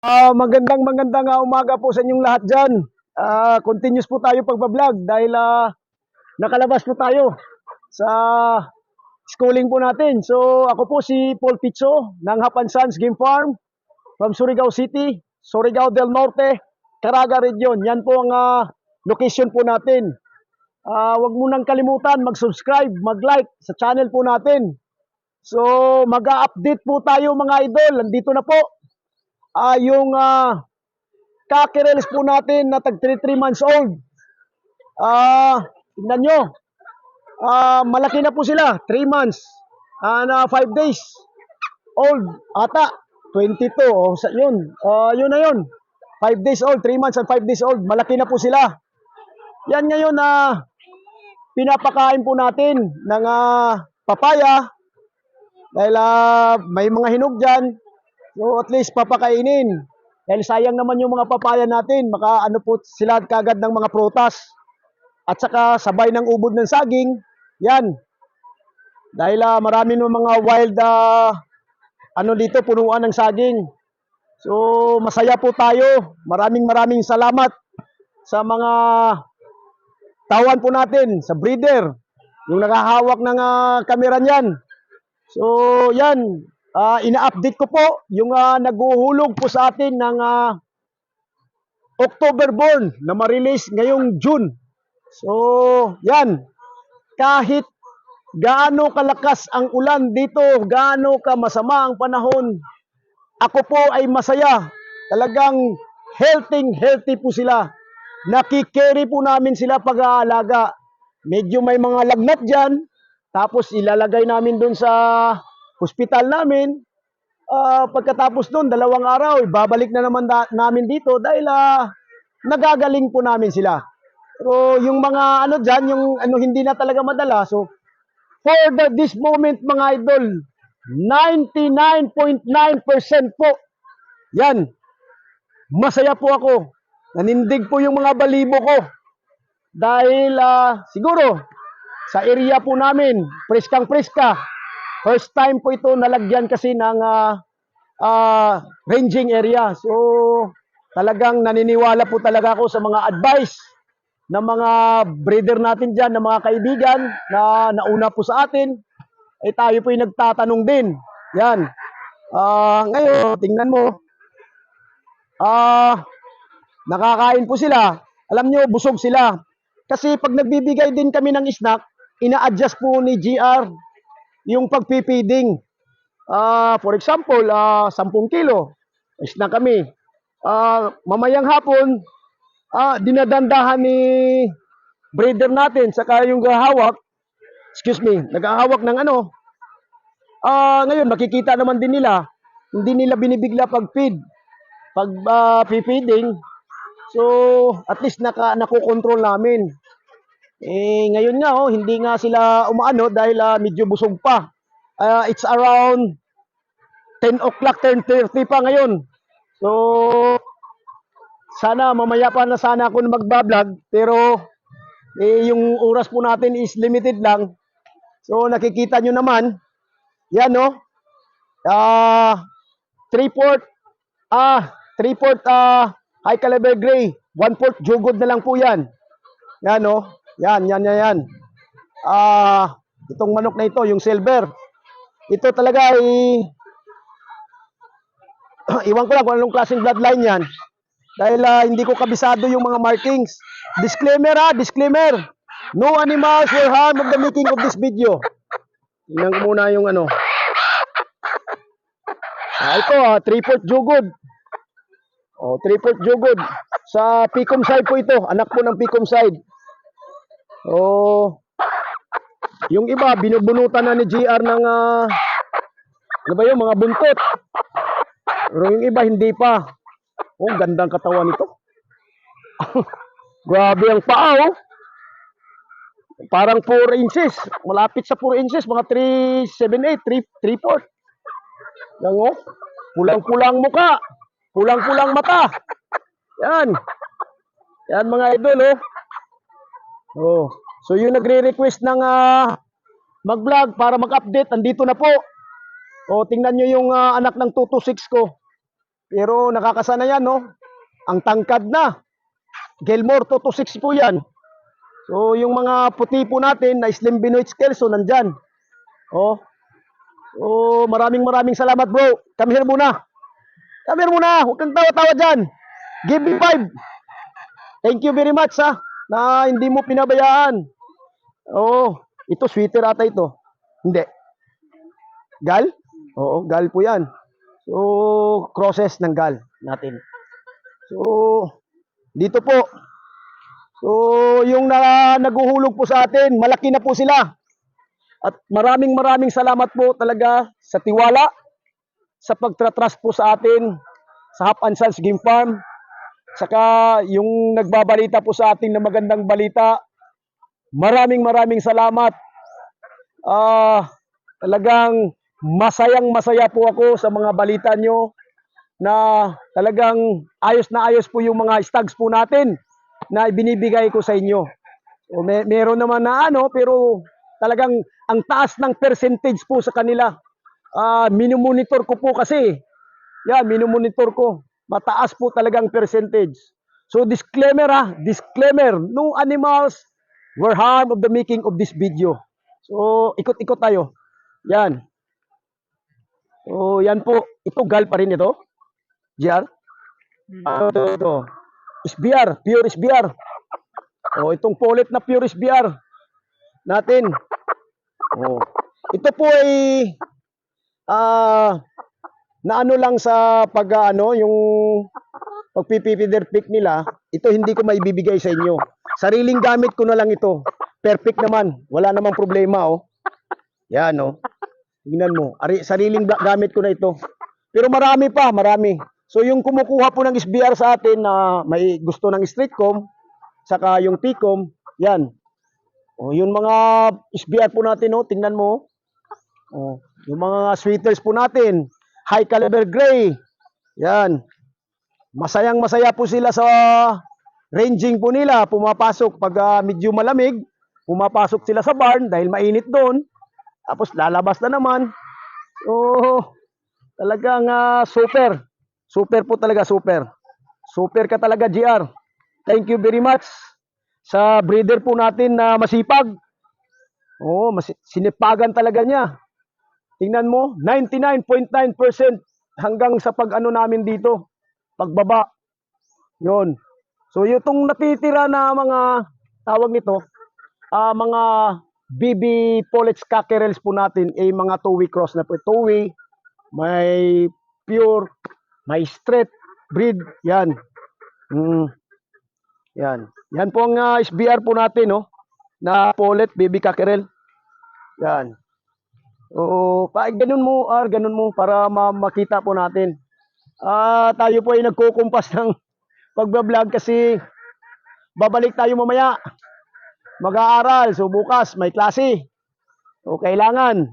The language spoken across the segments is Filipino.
Magandang umaga po sa inyong lahat dyan. Continuous po tayo pagbablog dahil nakalabas po tayo sa schooling po natin. So ako po si Paul Pizzo ng Hapan Sons Game Farm from Surigao City, Surigao del Norte, Caraga Region. Yan po ang location po natin. Huwag mo nang kalimutan mag-subscribe, mag-like sa channel po natin. So mag-update po tayo mga idol. Nandito na po yung kakirelis po natin na tag 3 months old. Tingnan nyo. Malaki na po sila. 3 months. Na 5 days old. Ata. 22. Yun. Yun na yun. 5 days old. 3 months and 5 days old. Malaki na po sila. Yan ngayon pinapakain po natin ng papaya. Dahil may mga hinog dyan. So at least papakainin. Dahil sayang naman yung mga papaya natin. Maka ano po sila kagad ng mga prutas. At saka sabay ng ubod ng saging. Yan. Dahil marami ng mga wild ano dito, punuan ng saging. So masaya po tayo. Maraming salamat sa mga tawan po natin, sa breeder. Yung nakahawak ng kamera niyan. So yan. Ina-update ko po yung naghuhulog po sa atin ng October born na ma-release ngayong June. So, yan. Kahit gaano kalakas ang ulan dito, gaano ka masama ang panahon, ako po ay masaya. Talagang healthy po sila. Nakikerry po namin sila pag-aalaga. Medyo may mga lagnat dyan, tapos ilalagay namin dun sa hospital namin. Pagkatapos doon, 2 araw, babalik na naman namin dito dahil nagagaling po namin sila. Pero yung mga ano dyan, yung ano hindi na talaga madala. So, for this moment mga idol, 99.9% po. Yan. Masaya po ako. Nanindig po yung mga balibo ko. Dahil siguro, sa area po namin, preskang-preska. First time po ito nalagyan kasi ng ranging area. So, talagang naniniwala po talaga ako sa mga advice ng mga breeder natin dyan, ng mga kaibigan na nauna po sa atin. Eh tayo po yung nagtatanong din. Yan. Ngayon, tingnan mo. Nakakain po sila. Alam nyo, busog sila. Kasi pag nagbibigay din kami ng snack, ina-adjust po ni GR yung pagpipiding. For example, 10 kilo. Snack kami. Mamayang hapon, dinadandahan ni breeder natin, saka yung gahawak, naghahawak ng ano. Ngayon, makikita naman din nila, hindi nila binibigla pag-feed, pag-feeding. So, at least nakokontrol namin. Ngayon nga, hindi nga sila umaano dahil medyo busog pa. It's around 10 o'clock, 10:30 pa ngayon. So, sana mamaya pa na sana ako magbablog. Pero, yung oras po natin is limited lang. So, nakikita nyo naman. Yan, no? 3/4 high caliber gray. 1/4 jugod na lang po yan. Yan, no? Yan. Itong manok na ito, yung silver. Ito talaga ay iwan ko lang kung anong klaseng bloodline yan. Dahil hindi ko kabisado yung mga markings. Disclaimer. No animals were harmed of the making of this video. Tingnan ko muna yung ano. Ito 3/4 jugod. 3/4 jugod. Sa Picom side po ito. Anak po ng Picom side. Yung iba, binubunutan na ni GR ng ano ba yung mga buntot. Pero yung iba, hindi pa. Gandang katawan nito. Grabe ang paa, Parang 4 inches. Malapit sa 4 inches. Mga 3.78, 3/4. Yan, pulang-pulang muka. Pulang-pulang mata. Yan. Yan mga idol, So yung nagre-request ng mag-vlog para mag-update, andito na po. Tingnan nyo yung anak ng 226 ko. Pero nakakasana yan, no? Ang tangkad na. Gilmore 226 po yan. So, yung mga puti po natin na Slim Benoit Kelso, nandyan. Oh. Oh, maraming salamat, bro. Come here muna. Come here muna. Huwag kang tawa-tawa dyan. Give me 5. Thank you very much, ha, na hindi mo pinabayaan. Oh, ito sweater ata ito. Hindi. Gal? Oo, gal po yan. So, crosses ng gal natin. So, dito po. So, yung naguhulog po sa atin, malaki na po sila. At maraming salamat po talaga sa tiwala, sa pagtratrust po sa atin, sa Hap and Sons Game Farm. Saka yung nagbabalita po sa atin na magandang balita. Maraming salamat. Talagang masaya po ako sa mga balita nyo na talagang ayos po yung mga stags po natin na ibinibigay ko sa inyo. O meron naman na pero talagang ang taas ng percentage po sa kanila. Minumonitor ko po kasi. Minumonitor ko. Mataas po talagang percentage. So disclaimer, disclaimer, no animals were harmed of the making of this video. So ikot-ikot tayo. Yan. So yan po. Ito gal pa rin ito. GR. Ito. SBR, pure SBR. Oh, itong polet na pure SBR natin. Oh. Ito po ay na lang sa yung pagpipipider pick nila, ito hindi ko maibibigay sa inyo. Sariling gamit ko na lang ito. Perfect naman. Wala namang problema, oh. Yan, oh. Tingnan mo. Sariling gamit ko na ito. Pero marami pa, marami. So yung kumukuha po ng SBR sa atin na may gusto ng streetcom, saka yung TCOM, yan. Oh, yung mga SBR po natin, oh, tingnan mo. Oh, yung mga sweaters po natin, high caliber gray. Yan. Masaya po sila sa ranging po nila. Pumapasok pag medyo malamig, pumapasok sila sa barn dahil mainit doon. Tapos lalabas na naman. So, talagang super. Super po talaga, super. Super ka talaga, GR. Thank you very much sa breeder po natin na masipag. Oo, sinipagan talaga niya. Tingnan mo, 99.9% hanggang sa namin dito. Pagbaba. Yun. So, itong natitira na mga tawag nito, mga BB Pollets Cockerels po natin, mga two-way cross na po. Two-way, may pure, may straight breed. Yan. Yan. Yan po ang SBR po natin, no? Na Pollet, BB Cockerel. Yan. Oo, ganun mo para makita po natin. Tayo po ay nagkukumpas ng pagbablog kasi babalik tayo mamaya. Mag-aaral. So bukas may klase. So kailangan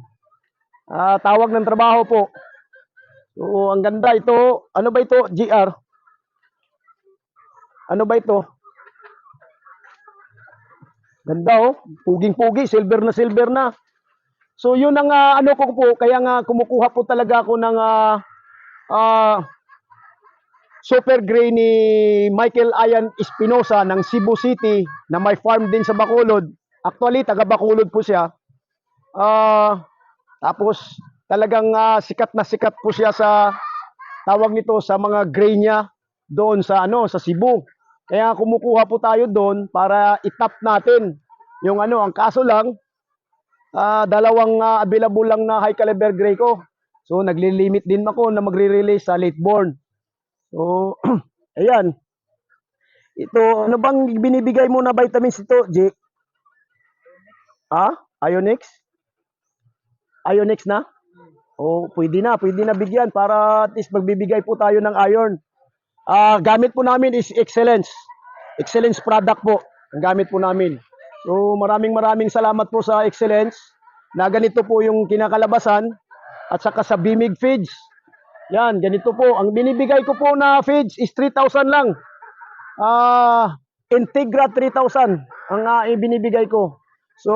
tawag ng trabaho po. So ang ganda ito. Ano ba ito? GR. Ano ba ito? Ganda, oh. Puging-pugi, silver na. So yun ang ko po, kaya nga kumukuha po talaga ako ng super gray ni Michael Ian Espinosa ng Cebu City na may farm din sa Bacolod. Actually, taga Bacolod po siya. Tapos talagang sikat na sikat po siya sa tawag nito sa mga gray niya doon sa sa Cebu. Kaya kumukuha po tayo doon para itap natin yung ang kaso lang dalawang available lang na high caliber gray ko. So nagli-limit din ako na magre-release sa late born. So ayan. Ito ano bang binibigay mo na vitamins ito, J? Ionix? Ionix na? Oh, pwede na bigyan para at least magbibigay po tayo ng iron. Gamit po namin is Excellence. Excellence product po. Ang gamit po namin. So maraming salamat po sa Excellence na ganito po yung kinakalabasan at saka sa Bimig feeds. Yan, ganito po. Ang binibigay ko po na feeds is 3,000 lang. Integra 3,000 ang ibinibigay ko. So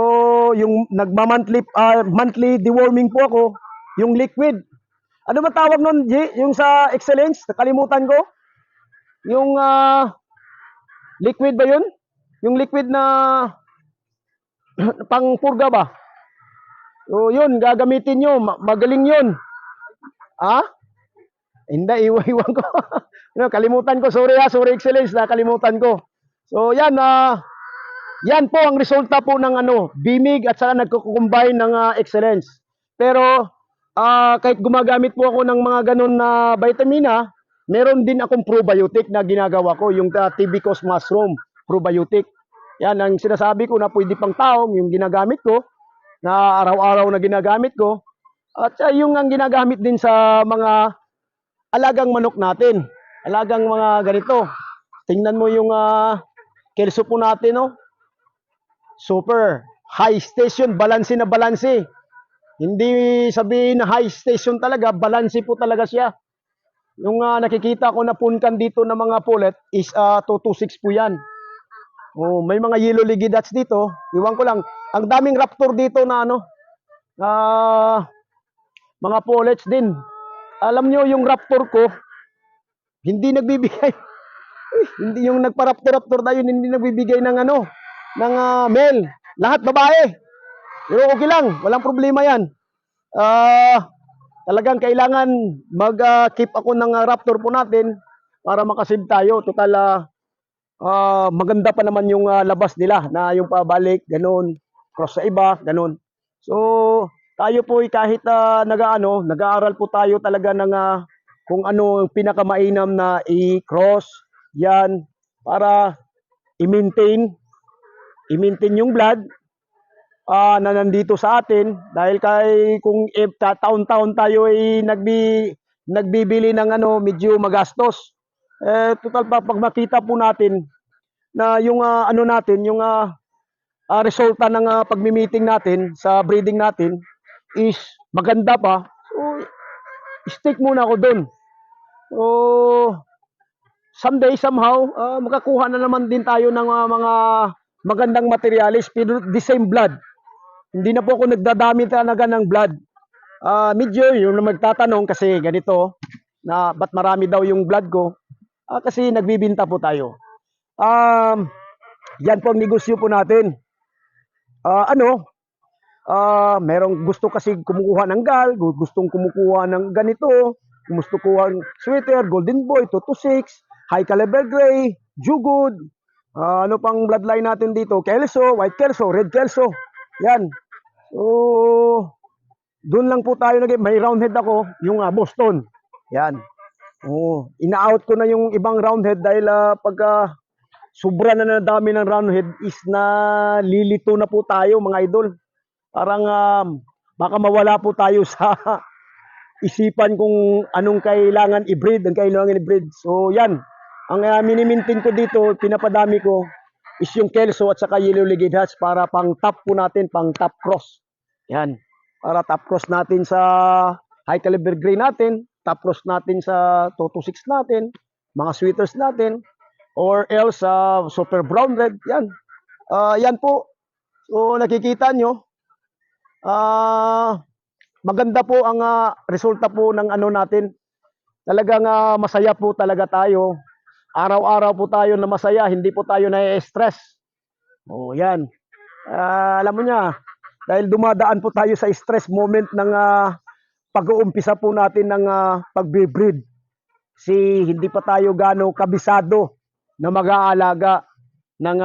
yung monthly deworming po ako, yung liquid Ano ba tawag nun, G? Yung sa excellence? Nakalimutan ko. Yung liquid ba yun? Yung liquid na pang-purga ba? O yun, gagamitin nyo. Magaling yun. Ah? Hindi, iwan ko. No, kalimutan ko. Sorry ha, sorry excellence. Nakalimutan ko. So yan, yan po ang resulta po ng bimig at saka nagko-combine ng excellence. Pero kahit gumagamit po ako ng mga ganun na vitamina, meron din akong probiotic na ginagawa ko, yung Tibicus mushroom probiotic. Yan ang sinasabi ko na pwede pang taong yung ginagamit ko, na araw-araw na ginagamit ko. At yung ang ginagamit din sa mga alagang manok natin. Alagang mga ganito. Tingnan mo yung kelso po natin, no? Super high station, balanse na balanse. Hindi sabihin na high station talaga, balanse po talaga siya. Yung nakikita ko na punkan dito ng mga pullet is 226 po yan. Oh, may mga yellow ligidats dito. Iwan ko lang. Ang daming raptor dito na mga pullets din. Alam nyo yung raptor ko, hindi nagbibigay. Hindi yung nagpa-raptor-raptor tayo, hindi nagbibigay ng ng male. Lahat babae. Pero okay lang, walang problema yan. Talagang kailangan mag-keep ako ng raptor po natin para makasave tayo. Total, maganda pa naman yung labas nila na yung pabalik, ganun, cross sa iba, ganun. So, tayo po kahit nag-aaral po tayo talaga ng kung ano yung pinakamainam na i-cross, yan, para i-maintain yung blood na nandito sa atin dahil kung taon-taon tayo ay nagbibili ng medyo magastos. Total pa pag makita po natin na yung natin, yung resulta ng pagmi-meeting natin sa breeding natin is maganda pa. So, stick muna ako doon. So, someday, somehow, makakuha na naman din tayo ng mga magandang materialis, pero the same blood. Hindi na po ako nagdadami talaga ng blood. Medyo yung magtatanong kasi ganito, na ba't marami daw yung blood ko? Kasi nagbibinta po tayo. Yan po ang negosyo po natin. Merong gusto kasi kumukuha ng gal, gustong kumukuha ng ganito, gusto kuha ng sweater, golden boy, 226, high caliber gray, jugod, ano pang bloodline natin dito, kelso, white kelso, red kelso, yan. So, doon lang po tayo may roundhead ako, yung Boston, yan. Ina-out ko na yung ibang roundhead dahil pagka sobra na dami ng roundhead is na lilito na po tayo mga idol. Parang baka mawala po tayo sa isipan kung anong kailangan i-breed, ang kailangan i-breed. So yan, ang minimintin ko dito, pinapadami ko is yung kelso at saka yellow legged hats para pang top po natin, pang top cross. Yan, para top cross natin sa high caliber gray natin, top cross natin sa 226 natin, mga sweaters natin, or else super brown red, yan. Yan po. So nakikita nyo, maganda po ang resulta po ng natin. Talagang masaya po talaga tayo. Araw-araw po tayo na masaya, hindi po tayo na-stress. Yan. Alam mo niya, dahil dumadaan po tayo sa stress moment ng pag-uumpisa po natin ng pagbe-breed. Hindi pa tayo gaano kabisado na mag-aalaga ng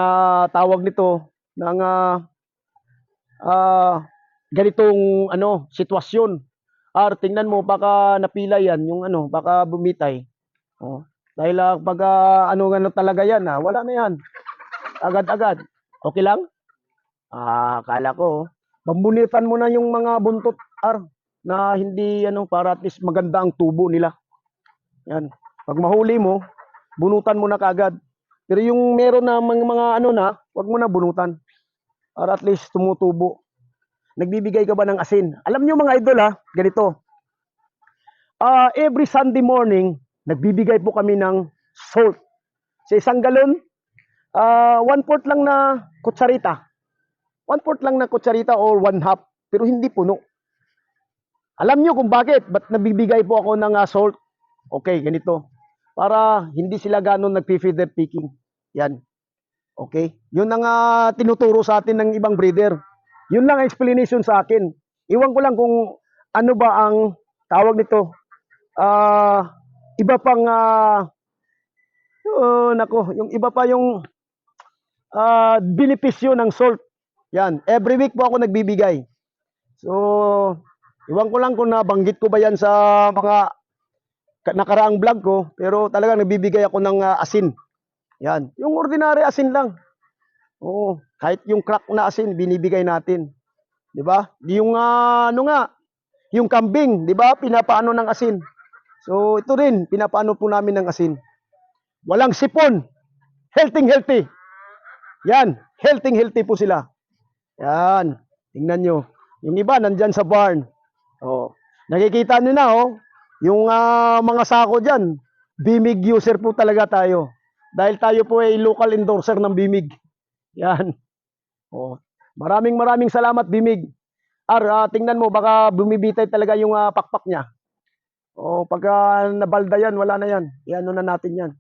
tawag nito, ng ganitong sitwasyon. Tingnan mo baka napila yan yung baka bumitay. Dahil pag ano talaga yan, wala na yan. Agad-agad. Okay lang? Akala ko pambunitan mo na yung mga buntot na hindi para at least maganda ang tubo nila. Yan. Pag mahuli mo, bunutan mo na kaagad. Pero yung meron na mga wag mo na bunutan. Para at least tumutubo. Nagbibigay ka ba ng asin? Alam nyo mga idol ganito. Every Sunday morning, nagbibigay po kami ng salt. Sa isang galon, 1/4 lang na kutsarita. 1/4 lang na kutsarita or 1/2, pero hindi puno. Alam nyo kung bakit? Ba't nabibigay po ako ng salt? Okay, ganito. Para hindi sila ganun nag-feather picking. Yan. Okay? Yun ang tinuturo sa atin ng ibang breeder. Yun lang ang explanation sa akin. Iwan ko lang kung ano ba ang tawag nito. Iba pang nako, yung iba pa yung benepisyo ng salt. Yan. Every week po ako nagbibigay. So, iwan ko lang kung nabanggit ko ba yan sa mga nakaraang vlog ko, pero talagang nagbibigay ako ng asin. Yan. Yung ordinary asin lang. Oo, kahit yung crack na asin binibigay natin. 'Di ba? Yung ano nga, yung kambing, 'di ba? Pinapaano ng asin. So, ito rin, pinapaano po namin ng asin. Walang sipon. Healthy. Yan, healthy po sila. Yan. Tingnan nyo. Yung iba nandyan sa barn. Oh. Nakikita nyo na yung mga sako dyan. Bimig user po talaga tayo. Dahil tayo po ay local endorser ng Bimig. Yan. Oh. Maraming salamat Bimig. Tingnan mo baka bumibitay talaga yung pakpak niya. Pagka nabalda yan, wala na yan. Iano na natin yan.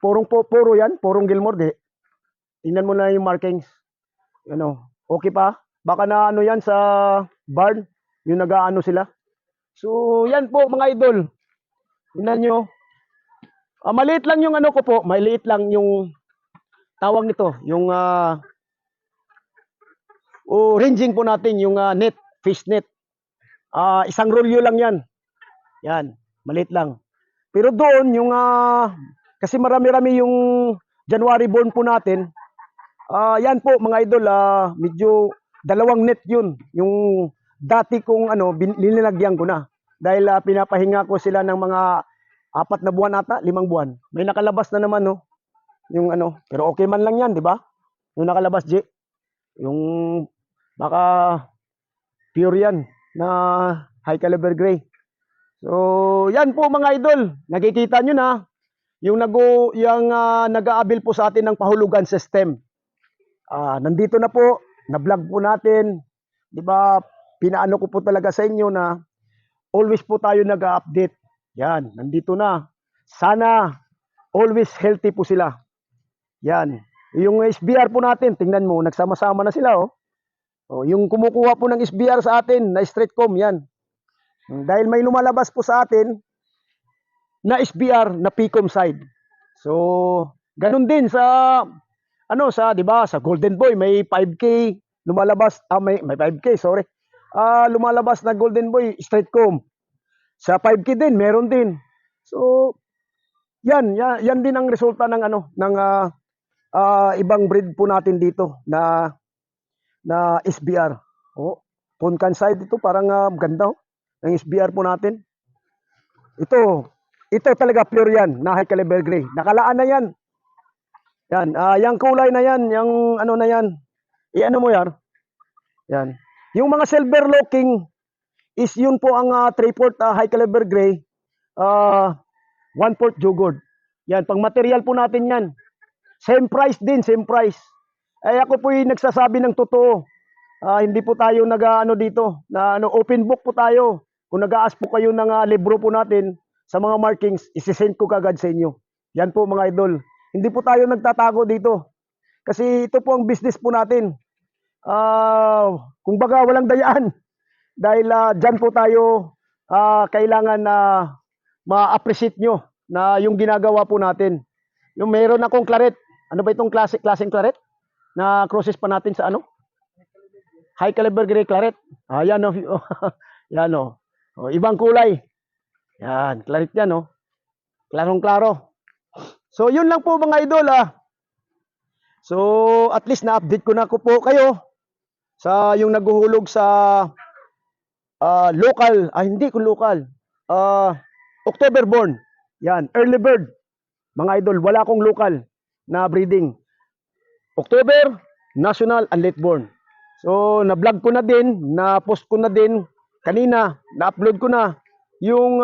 Puro yan, purong Gilmore. Tingnan mo na yung markings. Okay pa? Baka na ano yan sa barn, yung nag-aano sila. So, yan po mga idol. Tingnan nyo. Maliit lang yung ano ko po, maliit lang yung tawag nito, yung ranging po natin, yung net, fish net. Isang rolyo lang yan. Yan, maliit lang. Pero doon, yung kasi marami-rami yung January born po natin. Yan po mga idol, medyo dalawang net yun. Yung dati kong linilagyan ko na. Dahil pinapahinga ko sila ng mga 4 na buwan ata, 5 buwan. May nakalabas na naman, no? Yung pero okay man lang yan, di ba? Yung nakalabas, J. Yung baka pure yan na high caliber gray. So, yan po mga idol. Nakikita nyo na yung nag-aabil po sa atin ng pahulugan system. Nandito na po, na-vlog po natin. 'Di ba? Pinaano ko po talaga sa inyo na always po tayo nag-update. Yan, nandito na. Sana always healthy po sila. Yan. Yung SBR po natin, tingnan mo, nagsama-sama na sila, yung kumukuha po ng SBR sa atin na straight comb, yan. Dahil may lumalabas po sa atin na SBR na Pcom side. So, ganun din sa 'di ba, sa Golden Boy may 5K lumalabas, may 5K, sorry. Lumalabas na Golden Boy straight comb. Sa 5K din meron din. So, yan din ang resulta ng ng ibang breed po natin dito na SBR. Punkan side ito, parang ganda ng SBR po natin. Ito talaga pure yan, na high caliber gray. Nakalaan na yan. Yan, yung kulay na yan, yung na yan. Iano mo yan? Yan. Yung mga silver looking is yun po ang 3/4 high caliber gray, 1/4 jugord. Yan, pang material po natin yan. Same price din, same price. Ako po yung nagsasabi ng totoo. Hindi po tayo dito, na open book po tayo. Kung nag-aas po kayo ng libro po natin sa mga markings, isi-send ko kagad sa inyo. Yan po mga idol. Hindi po tayo nagtatago dito. Kasi ito po ang business po natin. Kung baga walang dayaan. Dahil dyan po tayo kailangan na ma-appreciate nyo na yung ginagawa po natin. Yung meron akong claret. Ano ba itong klaseng claret? Na crosses pa natin sa high caliber gray claret. Yan yan ibang kulay. Yan, claret yan Klarong-klaro. So, yun lang po mga idol So, at least na-update ko na po kayo sa yung naghuhulog sa local, hindi ko local. October born. Yan, early bird. Mga idol, wala akong local na breeding. October, national and late born. So, na-vlog ko na din, na-post ko na din kanina, na-upload ko na yung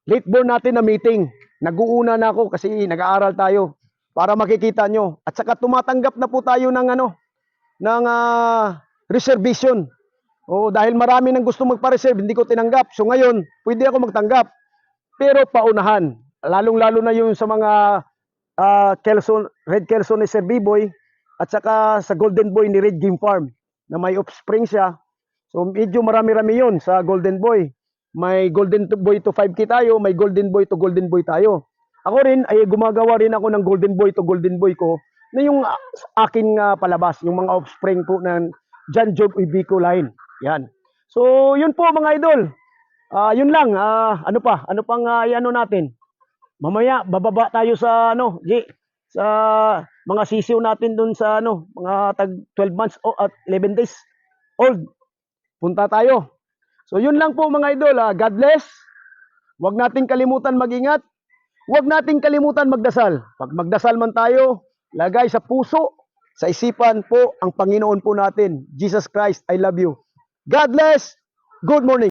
late born natin na meeting. Nag-uuna na ako kasi nag-aaral tayo para makikita nyo. At saka tumatanggap na po tayo ng ng reservation. O dahil marami nang gusto magpa-reserve, hindi ko tinanggap. So ngayon, pwede ako magtanggap. Pero paunahan. Lalong-lalo na yung sa mga Red Kelson ni Sir B-Boy at saka sa Golden Boy ni Red Game Farm na may offspring siya. So medyo marami-rami yun sa Golden Boy. May Golden Boy to 5K tayo, may Golden Boy to Golden Boy tayo. Ako rin ay gumagawa rin ako ng Golden Boy to Golden Boy ko na yung aking palabas, yung mga offspring po ng John Job Ibico line. Yan. So yun po mga idol. Yun lang. Ano pa? Ano pang ano natin? Mamaya bababa tayo sa sa mga sisiw natin dun sa mga tag 12 months at 11 days old. Punta tayo. So yun lang po mga idol. God bless. Huwag nating kalimutan mag-ingat. Huwag nating kalimutan magdasal. Pag magdasal man tayo, lagay sa puso, sa isipan po ang Panginoon po natin. Jesus Christ, I love you. God bless. Good morning.